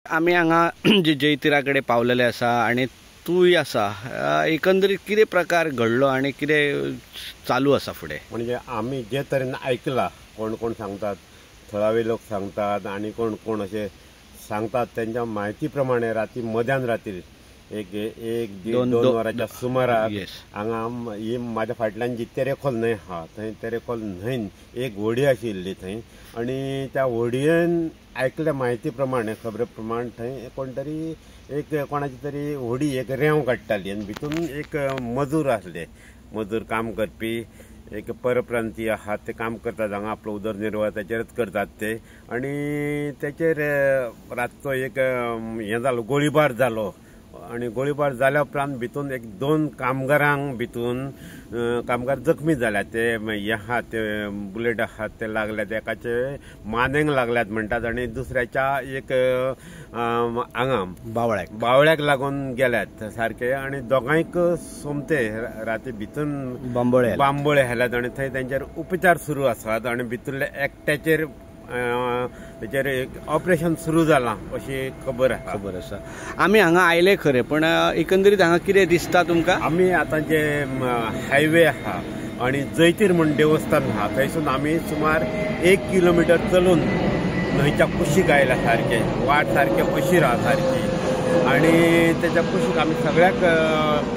आम्ही हांगा जे जैतिराकडे पावलेले आसा आणि तूय आसा, एकंदरीत कितें प्रकार घडलो आणि कितें चालू आसा फुडें? म्हणजे आम्ही जे तरेन ऐकला, कोण कोण सांगतात, थळावे लोक सांगतात आणि कोण कोण असे सांगतात, त्यांच्या माहिती प्रमाणे रात्री मध्यान रात्री एक दोन वरांच्या सुमाराक हांगा ही माझ्या फाटल्यान जी तेरेखोल न्हंय आहा, थंय तेरेखोल न्हंयन एक व्हडी आशिल्ली थंय, आणि त्या व्हडयेन ऐकल्या माहिती प्रमाणे, खबरे प्रमाणे थंय कोण तरी एक कोणाची तरी व्हडी एक रेंव काडटाली आणि भितून एक मजूर आसले, मजूर काम करपी एक परप्रांतीय आहात, ते काम करतात हांगा, आपलो उदरनिर्वाह त्याचेरच करतात ते, आणि त्याचेर रातचो एक हे जालो, गोळीबार जालो, आणि गोळीबार जाल्या उपरांत भितून एक दोन कामगारांक भितून कामगार जखमी जाल्यात, ते हे आहात ते बुलेट आहात ते लागल्यात, एकाचे मानेक लागल्यात म्हणटात आणि दुसऱ्याच्या एक हांगा बावळ्याक लागून गेल्यात सारखे, आणि दोगांयक सोमते राती भितून बांबोळे हाल्यात आणि थंय त्यांचेर उपचार सुरू आसात, आणि भितरल्या एकट्याचेर त्याचेर एक ऑपरेशन सुरू जाला अशी खबर आसा. आम्ही हांगा आयले खरे, पण एकंदरीत हांगा कितें दिसता तुमकां? आम्ही आता जे हायवे आहा आणि जैतीर म्हण देवस्थान आहा, थंयसून आम्ही सुमार 1 किलोमीटर चलून न्हंयच्या कुशीक आयला सारखे, वाट सारखे अशीर आहा सारखी, आणि त्याच्या कुशीक आमी सगळ्याक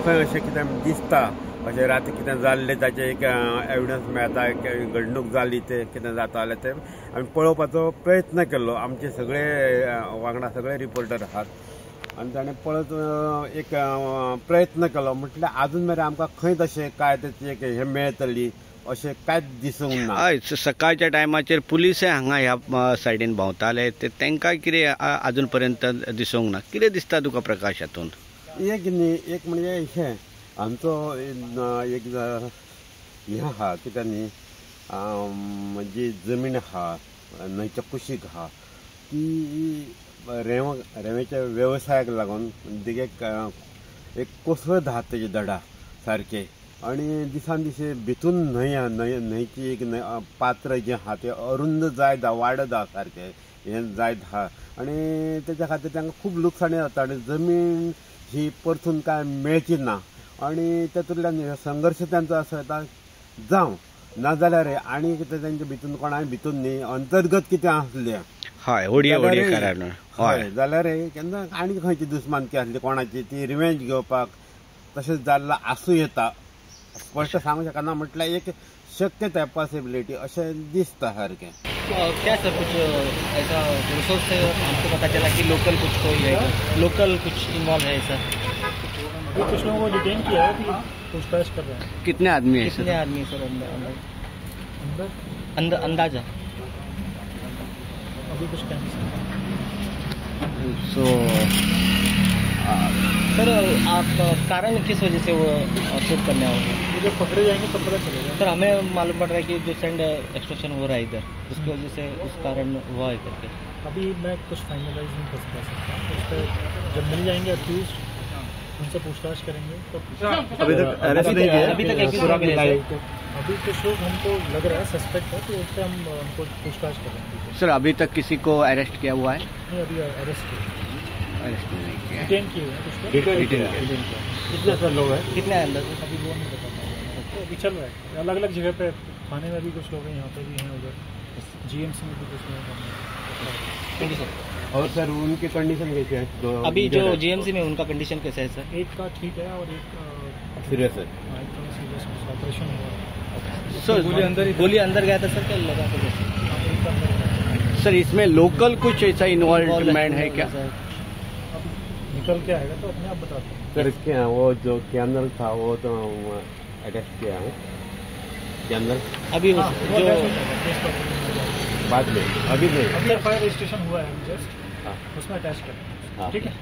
खंय अशें कितें दिसता, अशें राती कितें जाल्लें ताचें एक एविडन्स मेळटा, घडणूक जाली ते कितें जाता जाल्यार ते आमी पळोवपाचो प्रयत्न केल्लो. आमचे सगळे वांगडा सगळे रिपोर्टर आहात आणि ताणें पळत एक प्रयत्न केलो, म्हटल्यार आजून मेरेन आमकां खंय तशें काय त्याची एक हें मेळटली अशें कांयच दिसूंक ना. हय, सकाळच्या टायमाचेर पुलीस हांगा ह्या सायडीन भोंवताले, ते तांकां कितें आजून पर्यंत दिसूंक ना. कितें दिसता तुका प्रकाश हातून? एक न्ही, एक म्हणजे हें आमचो एक हें आहा, कितें न्ही, जी जमीन आहा न्हंयच्या कुशीक आहा ती रेंवेच्या वेवसायाक लागून दिगेक एक कोसळत आहात तेजे दडा सारखे, आणि दिसान दीस भितून न्हंयची एक पात्र जें आहा तें अरुंद जायत आहा, वाडत आहा सारकें, हें जायत आहा, आणि तेच्या खातीर तांकां खूब लुकसाणी जाता, आणि जमीन ही परतून काय मेळची ना, आणि तातूंतल्यान संघर्श त्यांचो आसा जावं नाजाल्यार आनी कितें तेंच्या भितून कोणाय भितून न्ही अंतर्गत कितें आसलें, हय जाल्यार केन्ना आनी खंयची दुस्मानकी आसली कोणाची ती रिवेंज घेवपाक तशेंच जाल्ला आसूं येता, स्पश्ट सांगूंक शकना, म्हटल्यार एक शक्यता पॉसिबिलिटी अशें दिसता सारकें. क्या सर कुछ ऐसा रिसोर्स से हमको पता चला कि लोकल कुछ कोई है, लोकल कुछ इन्वॉल्व है ऐसा? कुछ लोगों को डिटेन किया है, पूछताछ कर रहे हैं. कितने आदमी है सर अंदर अंदाजा अभी कुछ टाइम सो सर आप कारण किस वजह से वो शूट करने आओगे? वो जब पकड़े जाएंगे तब पता चलेगा. सर हमें मालूम पड़ रहा है कि जो सैंड एक्सट्रैक्शन हो रहा है इधर, उसकी वजह से उस कारण हुआ है करके. अभी मैं कुछ फाइनलाइज नहीं कर सकता, उस पर जब मिल जाएंगे अक्यूज उनसे पूछताछ करेंगे. तो अभी तक अरेस्ट नहीं किया, अभी तक अभी कुछ लोग हमको लग रहा है सस्पेक्ट है, तो उससे हम उनको पूछताछ करेंगे. सर अभी तक किसी को अरेस्ट किया हुआ है? नहीं, अभी अरेस्ट नहीं किया, डिटेन किए हैं. कितने सर लोग हैं? कितने अंदर? अभी वो नहीं बता पाऊंगा, तो अभी चल रहा है अलग अलग जगह पे. थाने में भी कुछ लोग हैं, यहाँ पे भी हैं, उधर जीएमसी में भी कुछ लोग हैं. Thank you sir. और सर उनकी कंडीशन कैसे है? अभी जो जीएमसी में उनका कंडीशन कैसा है सर? एक का ठीक है और एक सीरियस है. सीरियस ऑपरेशन हुआ. सर गोली अंदर गया था सर, क्या लगा था? सर इसमें लोकल कुछ ऐसा इन्वॉल्वमेंट है क्या? निकल के आएगा तो अपने आप बताते हैं. सर इसके वो जो कैमरल था वो तो अटैच किया है कैमरल अभी जो बाद में, अभी नहीं, अभी फायर रजिस्ट्रेशन हुआ है जस्ट, उसमें अटैच करें. ठीक है.